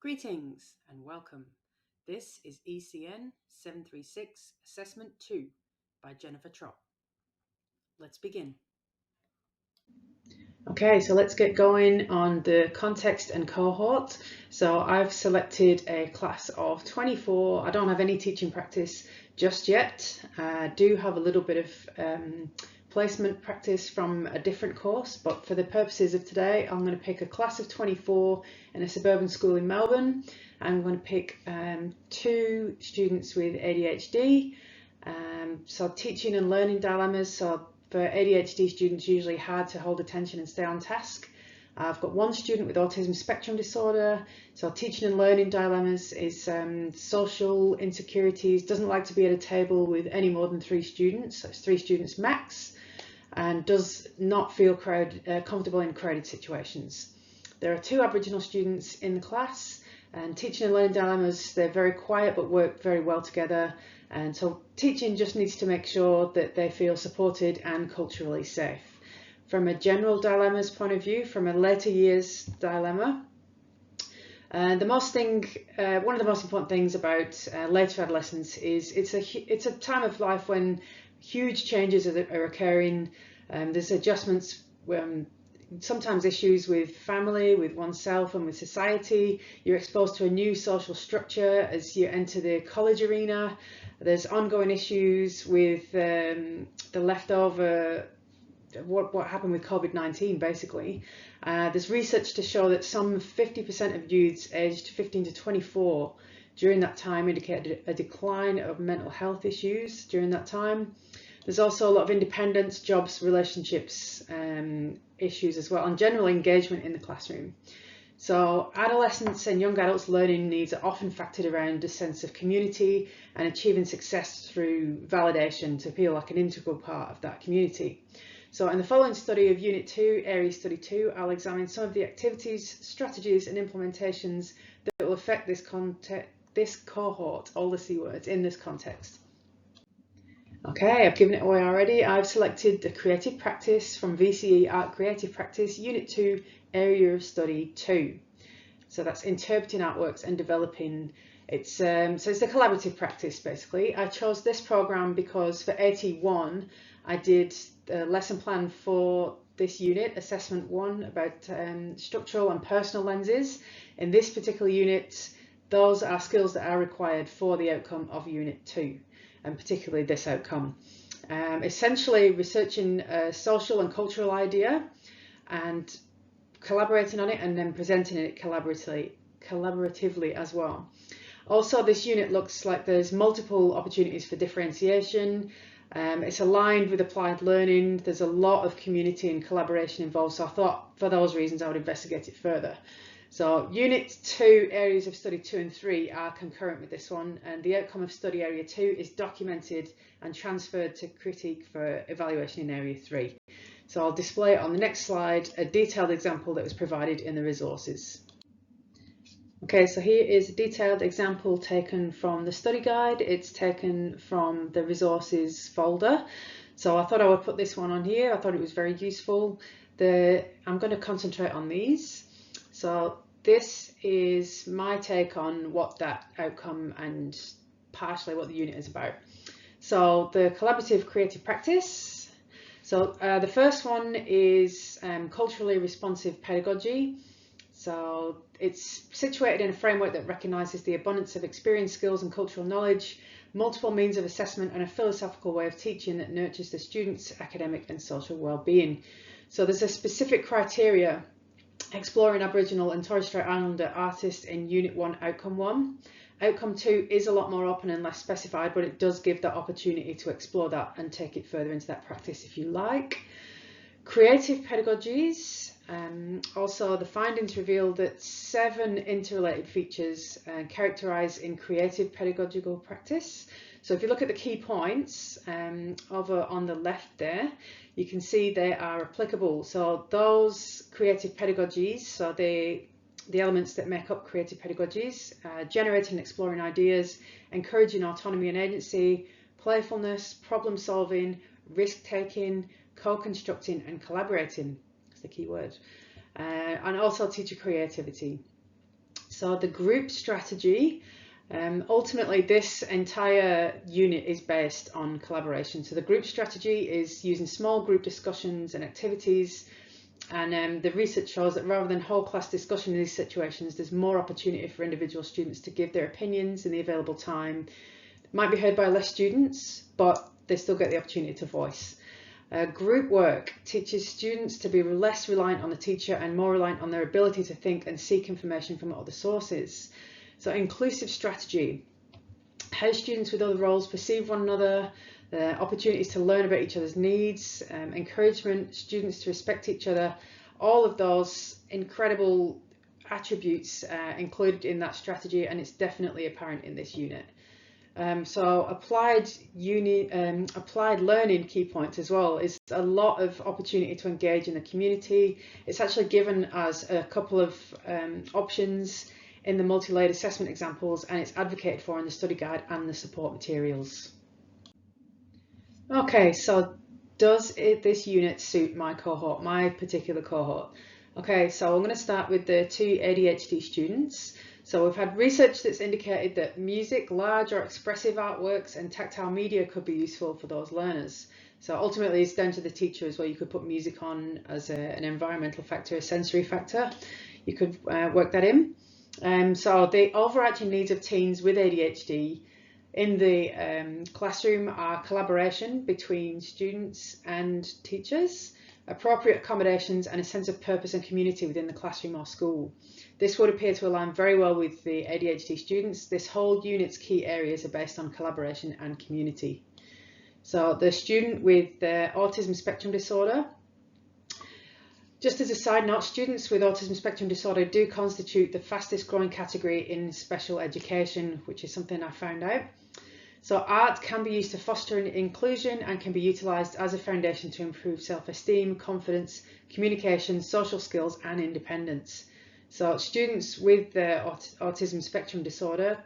Greetings and welcome. This is ECN736 Assessment 2 by Jennifer Trott. Let's begin. Okay, so let's get going on the context and cohort. So I've selected a class of 24. I don't have any teaching practice just yet. I do have a little bit of placement practice from a different course, but for the purposes of today, I'm going to pick a class of 24 in a suburban school in Melbourne. I'm going to pick 2 students with ADHD. So teaching and learning dilemmas. So for ADHD students, usually hard to hold attention and stay on task. I've got 1 student with autism spectrum disorder. So teaching and learning dilemmas is social insecurities, doesn't like to be at a table with any more than 3 students. So it's 3 students max, and does not feel comfortable in crowded situations. There are 2 Aboriginal students in the class, and teaching and learning dilemmas, they're very quiet but work very well together. And so teaching just needs to make sure that they feel supported and culturally safe. From a general dilemmas point of view, from a later years dilemma, one of the most important things about later adolescence is it's a time of life when huge changes are occurring. There's adjustments, sometimes issues with family, with oneself and with society. You're exposed to a new social structure as you enter the college arena. There's ongoing issues with the leftover, what happened with COVID-19 basically. There's research to show that some 50% of youths aged 15 to 24 during that time indicated a decline of mental health issues during that time. There's also a lot of independence, jobs, relationships issues as well, and general engagement in the classroom. So adolescents and young adults' learning needs are often factored around a sense of community and achieving success through validation to feel like an integral part of that community. So in the following study of Unit 2, Area Study 2, I'll examine some of the activities, strategies and implementations that will affect this cohort, all the C words, in this context. Okay, I've given it away already. I've selected the creative practice from VCE Art Creative Practice, Unit 2, Area of Study 2. So that's interpreting artworks and developing. So it's a collaborative practice basically. I chose this program because for AT1, I did the lesson plan for this unit, Assessment 1, about structural and personal lenses. In this particular unit, those are skills that are required for the outcome of Unit 2. And particularly this outcome. Essentially researching a social and cultural idea and collaborating on it and then presenting it collaboratively as well. Also, this unit looks like there's multiple opportunities for differentiation. It's aligned with applied learning. There's a lot of community and collaboration involved, so I thought for those reasons I would investigate it further. So Unit 2, Areas of Study 2 and 3 are concurrent with this one, and the outcome of Study Area 2 is documented and transferred to critique for evaluation in Area 3. So I'll display on the next slide a detailed example that was provided in the resources. Okay, so here is a detailed example taken from the study guide. It's taken from the resources folder. So I thought I would put this one on here. I thought it was very useful. I'm going to concentrate on these. So this is my take on what that outcome and partially what the unit is about. So the collaborative creative practice. So the first one is culturally responsive pedagogy. So it's situated in a framework that recognises the abundance of experience, skills and cultural knowledge, multiple means of assessment and a philosophical way of teaching that nurtures the students' academic and social well-being. So there's a specific criteria exploring Aboriginal and Torres Strait Islander artists in Unit 1, Outcome 1. Outcome 2 is a lot more open and less specified, but it does give that opportunity to explore that and take it further into that practice if you like. Creative pedagogies. Also, the findings reveal that 7 interrelated features characterise in creative pedagogical practice. So if you look at the key points over on the left there, you can see they are applicable. So those creative pedagogies, so the elements that make up creative pedagogies, generating and exploring ideas, encouraging autonomy and agency, playfulness, problem solving, risk taking, co-constructing and collaborating is the key word, and also teacher creativity. So the group strategy, ultimately this entire unit is based on collaboration. So the group strategy is using small group discussions and activities, and the research shows that rather than whole class discussion in these situations, there's more opportunity for individual students to give their opinions in the available time. It might be heard by less students, but they still get the opportunity to voice. Group work teaches students to be less reliant on the teacher and more reliant on their ability to think and seek information from other sources. So inclusive strategy, how students with other roles perceive one another, opportunities to learn about each other's needs, encouragement, students to respect each other, all of those incredible attributes included in that strategy, and it's definitely apparent in this unit. So applied learning key points as well is a lot of opportunity to engage in the community. It's actually given as a couple of options in the multi-layered assessment examples, and it's advocated for in the study guide and the support materials. Okay, so does this unit suit my cohort, my particular cohort? Okay, so I'm going to start with the 2 ADHD students. So we've had research that's indicated that music, large or expressive artworks and tactile media could be useful for those learners. So ultimately it's down to the teacher as well. You could put music on as an environmental factor, a sensory factor. You could work that in. So the overarching needs of teens with ADHD in the classroom are collaboration between students and teachers, appropriate accommodations and a sense of purpose and community within the classroom or school. This would appear to align very well with the ADHD students. This whole unit's key areas are based on collaboration and community. So the student with autism spectrum disorder, just as a side note, students with autism spectrum disorder do constitute the fastest growing category in special education, which is something I found out. So art can be used to foster inclusion and can be utilised as a foundation to improve self-esteem, confidence, communication, social skills and independence. So students with the autism spectrum disorder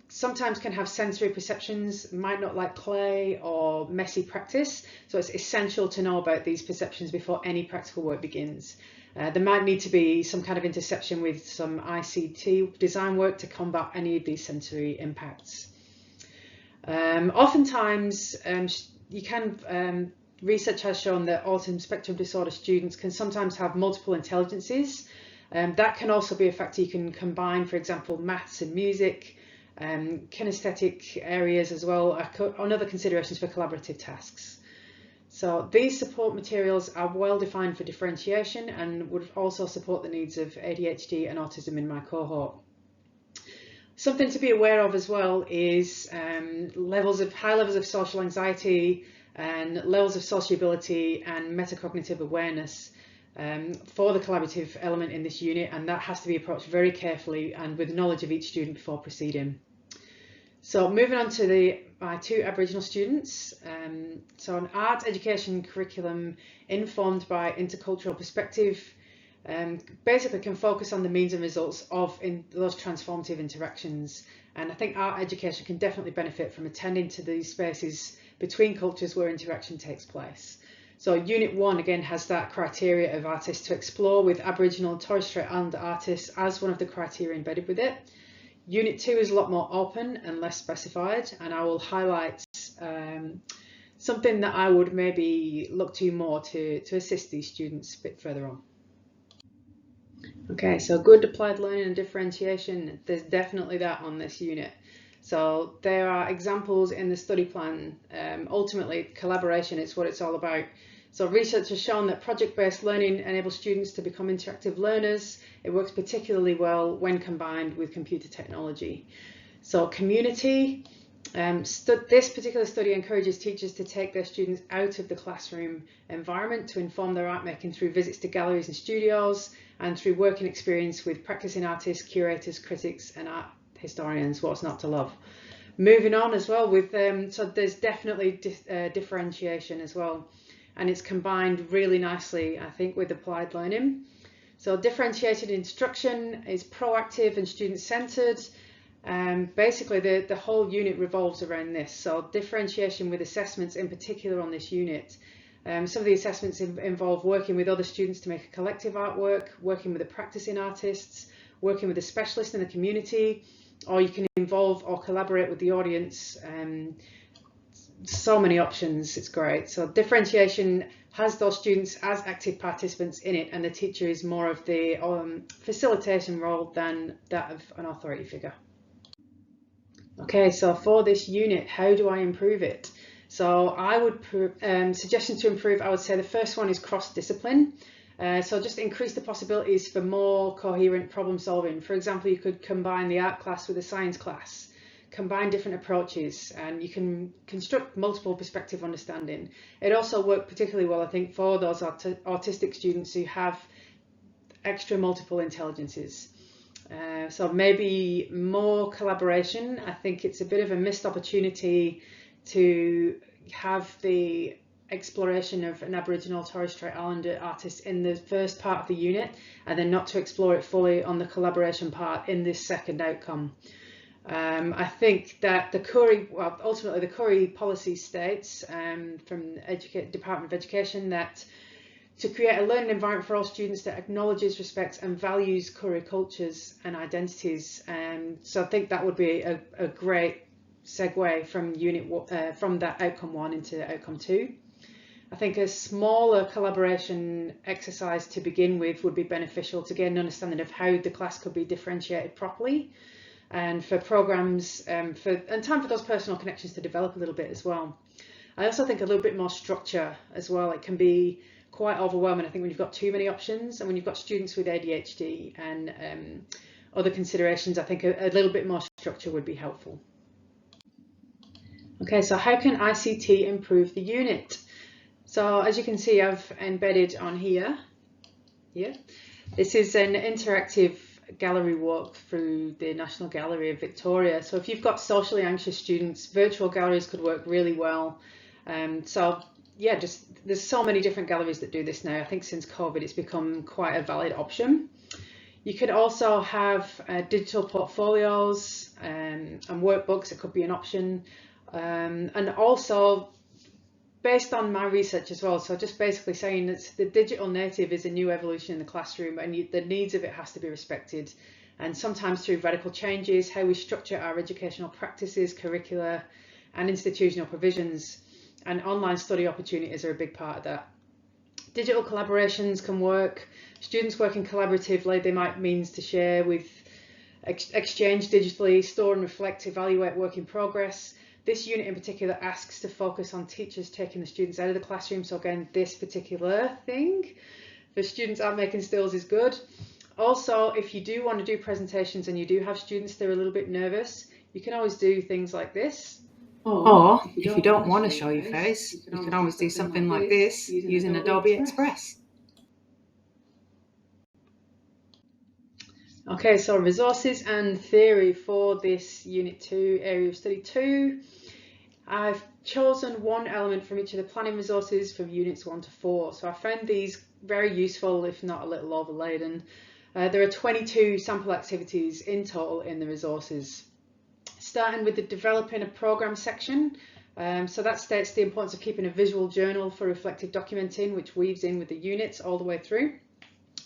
sometimes can have sensory perceptions, might not like play or messy practice. So it's essential to know about these perceptions before any practical work begins. There might need to be some kind of interception with some ICT design work to combat any of these sensory impacts. Oftentimes, research has shown that autism spectrum disorder students can sometimes have multiple intelligences. That can also be a factor. You can combine, for example, maths and music, kinesthetic areas as well, and other considerations for collaborative tasks. So these support materials are well defined for differentiation and would also support the needs of ADHD and autism in my cohort. Something to be aware of as well is high levels of social anxiety and levels of sociability and metacognitive awareness for the collaborative element in this unit, and that has to be approached very carefully and with knowledge of each student before proceeding. So moving on to my 2 Aboriginal students. So an art education curriculum informed by intercultural perspective basically can focus on the means and results of those transformative interactions, and I think art education can definitely benefit from attending to these spaces between cultures where interaction takes place. So Unit 1 again has that criteria of artists to explore with Aboriginal and Torres Strait Islander artists as one of the criteria embedded with it. Unit 2 is a lot more open and less specified, and I will highlight something that I would maybe look to more to assist these students a bit further on. Okay, so good applied learning and differentiation, there's definitely that on this unit. So there are examples in the study plan. Ultimately, collaboration is what it's all about. So research has shown that project-based learning enables students to become interactive learners. It works particularly well when combined with computer technology. So community, this particular study encourages teachers to take their students out of the classroom environment to inform their art making through visits to galleries and studios and through working experience with practicing artists, curators, critics and art historians. What's not to love? Moving on as well with so there's definitely differentiation as well, and it's combined really nicely, I think, with applied learning. So differentiated instruction is proactive and student-centered. Basically the whole unit revolves around this. So differentiation with assessments in particular on this unit. Some of the assessments involve working with other students to make a collective artwork, working with the practicing artists, working with a specialist in the community, or you can involve or collaborate with the audience. So many options, it's great. So differentiation has those students as active participants in it, and the teacher is more of the facilitation role than that of an authority figure. Okay, so for this unit, how do I improve it? So I would, suggestions to improve, I would say the first one is cross-discipline. So just increase the possibilities for more coherent problem solving. For example, you could combine the art class with a science class, combine different approaches, and you can construct multiple perspective understanding. It also worked particularly well, I think, for those autistic students who have extra multiple intelligences. So maybe more collaboration. I think it's a bit of a missed opportunity to have the exploration of an Aboriginal Torres Strait Islander artist in the first part of the unit, and then not to explore it fully on the collaboration part in this second outcome. I think that the Koori, well, ultimately the Koori policy states from the Department of Education that to create a learning environment for all students that acknowledges, respects and values Koori cultures and identities. So I think that would be a great segue from from that outcome 1 into outcome 2. I think a smaller collaboration exercise to begin with would be beneficial to get an understanding of how the class could be differentiated properly, and for programs and time for those personal connections to develop a little bit as well. I also think a little bit more structure as well. It can be quite overwhelming, I think, when you've got too many options, and when you've got students with ADHD and other considerations, I think a little bit more structure would be helpful. Okay, so how can ICT improve the unit? So as you can see, I've embedded on here. This is an interactive gallery walk through the National Gallery of Victoria. So if you've got socially anxious students, virtual galleries could work really well. So yeah, there's so many different galleries that do this now. I think since COVID, it's become quite a valid option. You could also have digital portfolios and workbooks. It could be an option. And also, based on my research as well, so just basically saying that the digital native is a new evolution in the classroom, and the needs of it has to be respected. And sometimes through radical changes, how we structure our educational practices, curricula and institutional provisions, and online study opportunities are a big part of that. Digital collaborations can work. Students working collaboratively, they might means to share with, exchange digitally, store and reflect, evaluate work in progress. This unit in particular asks to focus on teachers taking the students out of the classroom. So again, this particular thing for students out making stills is good. Also, if you do want to do presentations and you do have students that are a little bit nervous, you can always do things like this. Or if you don't want to show your face, you can always do something like this using Adobe Express. Okay, so resources and theory for this Unit 2, Area of Study 2. I've chosen one element from each of the planning resources from Units 1 to 4. So I found these very useful, if not a little overladen. There are 22 sample activities in total in the resources. Starting with the developing a program section. So that states the importance of keeping a visual journal for reflective documenting, which weaves in with the units all the way through.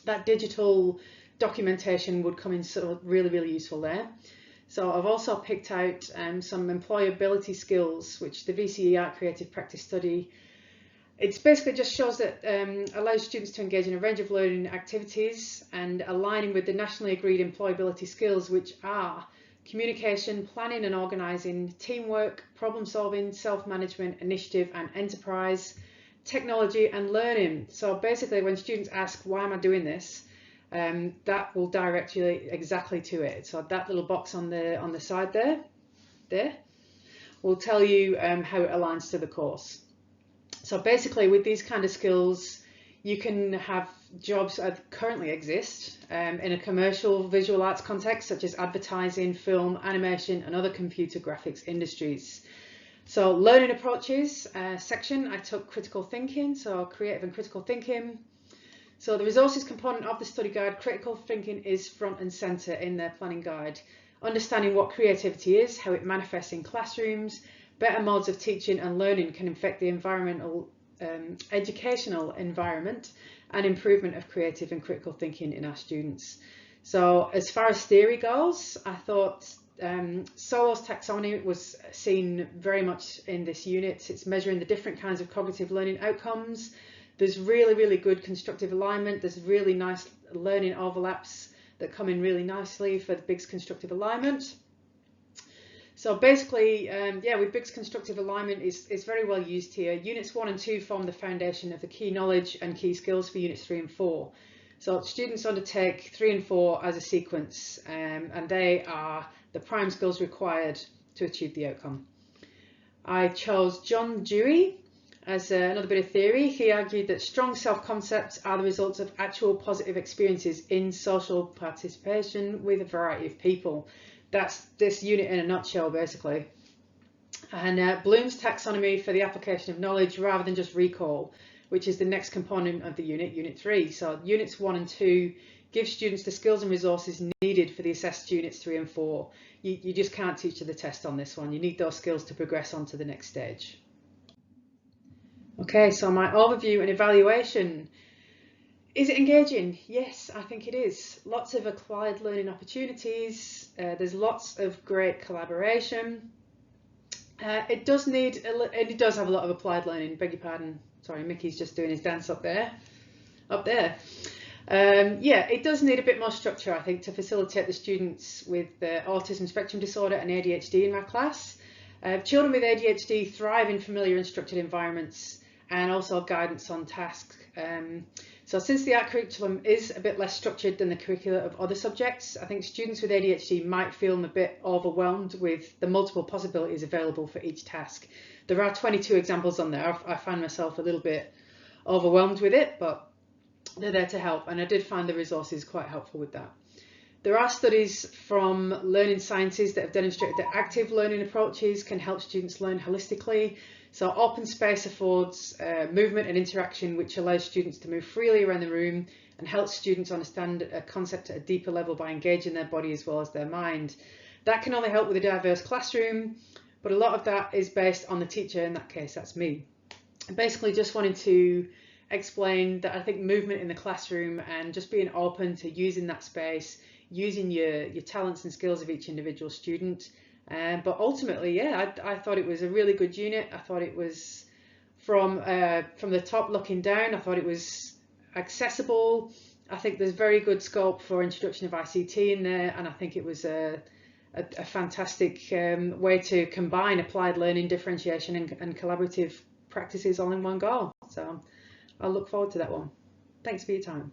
That digital documentation would come in sort of really useful there. So I've also picked out some employability skills, which the VCE Art Creative Practice Study, it's basically just shows that allows students to engage in a range of learning activities and aligning with the nationally agreed employability skills, which are communication, planning and organising, teamwork, problem solving, self-management, initiative and enterprise, technology and learning. So basically when students ask, why am I doing this? That will direct you exactly to it. So that little box on the side there will tell you how it aligns to the course. So basically with these kind of skills, you can have jobs that currently exist in a commercial visual arts context, such as advertising, film, animation and other computer graphics industries. So learning approaches section, I took critical thinking, so creative and critical thinking. So the resources component of the study guide, critical thinking is front and centre in their planning guide. Understanding what creativity is, how it manifests in classrooms, better modes of teaching and learning can affect the environmental, educational environment and improvement of creative and critical thinking in our students. So as far as theory goes, I thought Solo's taxonomy was seen very much in this unit. It's measuring the different kinds of cognitive learning outcomes. There's really, really good constructive alignment. There's really nice learning overlaps that come in really nicely for the Biggs constructive alignment. So basically, yeah, with Biggs constructive alignment is very well used here. Units 1 and 2 form the foundation of the key knowledge and key skills for units 3 and 4. So students undertake 3 and 4 as a sequence, and they are the prime skills required to achieve the outcome. I chose John Dewey as another bit of theory. He argued that strong self-concepts are the results of actual positive experiences in social participation with a variety of people. That's this unit in a nutshell, basically. And Bloom's taxonomy for the application of knowledge rather than just recall, which is the next component of the unit, Unit 3. So Units 1 and 2 give students the skills and resources needed for the assessed Units 3 and 4. You just can't teach to the test on this one. You need those skills to progress on to the next stage. Okay, so my overview and evaluation. Is it engaging? Yes, I think it is. Lots of applied learning opportunities. There's lots of great collaboration. It does have a lot of applied learning. Beg your pardon. Sorry, Mickey's just doing his dance up there. Yeah, it does need a bit more structure, I think, to facilitate the students with autism spectrum disorder and ADHD in my class. Children with ADHD thrive in familiar and structured environments, and also guidance on tasks. So since the art curriculum is a bit less structured than the curricula of other subjects, I think students with ADHD might feel a bit overwhelmed with the multiple possibilities available for each task. There are 22 examples on there. I find myself a little bit overwhelmed with it, but they're there to help, and I did find the resources quite helpful with that. There are studies from learning sciences that have demonstrated that active learning approaches can help students learn holistically. So open space affords movement and interaction, which allows students to move freely around the room and helps students understand a concept at a deeper level by engaging their body as well as their mind. That can only help with a diverse classroom, but a lot of that is based on the teacher. In that case, that's me. I basically just wanted to explain that I think movement in the classroom and just being open to using that space, using your talents and skills of each individual student. But ultimately, yeah, I thought it was a really good unit. I thought it was from the top looking down, I thought it was accessible. I think there's very good scope for introduction of ICT in there, and I think it was a fantastic way to combine applied learning, differentiation and collaborative practices all in one go. So I'll look forward to that one. Thanks for your time.